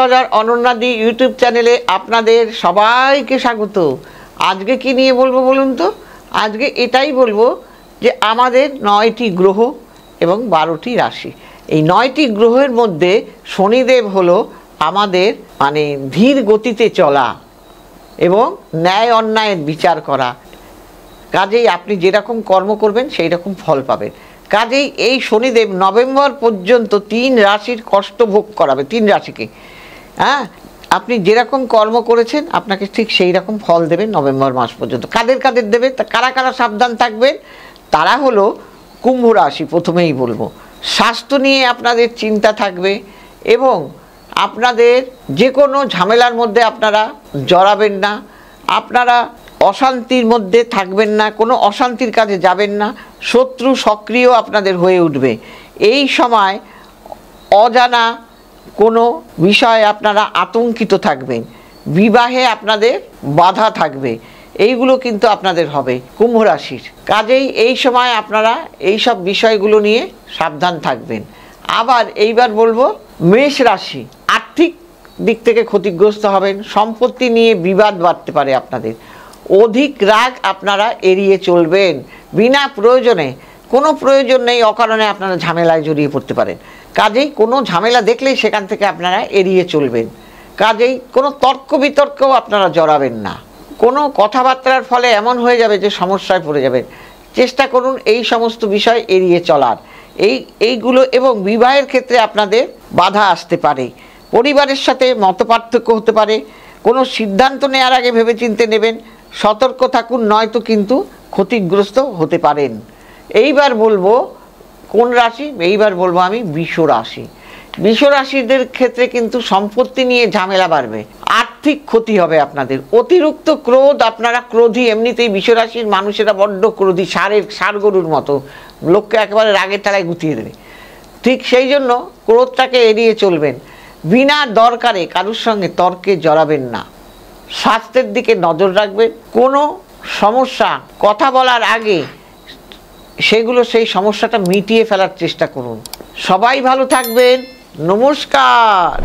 Astrologer অনন্যাদি YouTube চ্যানেলে আপনাদের সবাইকে স্বাগত। আজকে কি নিয়ে বলবো বলুন তো? আজকে এটাই বলবো যে আমাদের 9টি গ্রহ এবং 12টি রাশি। এই 9টি গ্রহের মধ্যে শনিদেব হলো আমাদের মানে ধীর গতিতে চলা এবং ন্যায় অন্যায়ের বিচার করা। কাজেই আপনি যেরকম কর্ম করবেন সেই রকম ফল পাবেন। কাজেই এই শনিদেব নভেম্বর পর্যন্ত 3 রাশির কষ্ট ভোগ করাবে, 3 রাশিকে। হ্যাঁ, আপনি যেরকম কর্ম করেছেন আপনাকে ঠিক সেই রকম ফল দেবেন নভেম্বর মাস পর্যন্ত। কাদের কাদের দেবে, কারা কারা সাবধান থাকবেন? তারা হলো কুম্ভ রাশি। প্রথমেই বলবো, স্বাস্থ্য নিয়ে আপনাদের চিন্তা থাকবে এবং আপনাদের যে কোনো ঝামেলার মধ্যে আপনারা জড়াবেন না, আপনারা অশান্তির মধ্যে থাকবেন না, কোনো অশান্তির কাজে যাবেন না, শত্রু সক্রিয় আপনাদের হয়ে উঠবে। এই সময় অজানা কোনো বিষয়ে আপনারা আতঙ্কিত থাকবেন, বিবাহে আপনাদের বাধা থাকবে, এইগুলো কিন্তু আপনাদের হবে কুম্ভ রাশির। কাজেই এই সময় আপনারা এই সব বিষয়গুলো নিয়ে সাবধান থাকবেন। আবার এইবার বলবো মেষ রাশি, আর্থিক দিক থেকে ক্ষতিগ্রস্ত হবেন, সম্পত্তি নিয়ে বিবাদ বাড়তে পারে আপনাদের, অধিক রাগ আপনারা এড়িয়ে চলবেন। বিনা প্রয়োজনে, কোনো প্রয়োজন নেই অকারণে আপনারা ঝামেলায় জড়িয়ে পড়তে পারেন। কাজেই কোনো ঝামেলা দেখলেই সেখান থেকে আপনারা এড়িয়ে চলবেন। কাজেই কোনো তর্ক বিতর্কেও আপনারা জড়াবেন না। কোনো কথাবার্তার ফলে এমন হয়ে যাবে যে সমস্যায় পড়ে যাবেন। চেষ্টা করুন এই সমস্ত বিষয় এড়িয়ে চলার। এইগুলো এবং বিবাহের ক্ষেত্রে আপনাদের বাধা আসতে পারে, পরিবারের সাথে মতপার্থক্য হতে পারে। কোনো সিদ্ধান্ত নেওয়ার আগে ভেবেচিন্তে নেবেন, সতর্ক থাকুন, নয়তো কিন্তু ক্ষতিগ্রস্ত হতে পারেন। এইবার বলবো কোন রাশি? এইবার বলবো আমি বৃষ রাশি। বৃষ রাশিদের ক্ষেত্রে কিন্তু সম্পত্তি নিয়ে ঝামেলা বাড়বে, আর্থিক ক্ষতি হবে আপনাদের, অতিরিক্ত ক্রোধ, আপনারা ক্রোধী। এমনিতেই বৃষ রাশির মানুষেরা বড্ড ক্রোধী, ষাঁড় গরুর মতো, লোককে একেবারে রাগের তালায় গুটিয়ে দেবে। ঠিক সেই জন্য ক্রোধটাকে এড়িয়ে চলবেন। বিনা দরকারে কারুর সঙ্গে তর্কে জড়াবেন না। স্বাস্থ্যের দিকে নজর রাখবেন। কোনো সমস্যা কথা বলার আগে সেই সমস্যাটা মিটিয়ে ফেলার চেষ্টা করুন। সবাই ভালো থাকবেন। নমস্কার।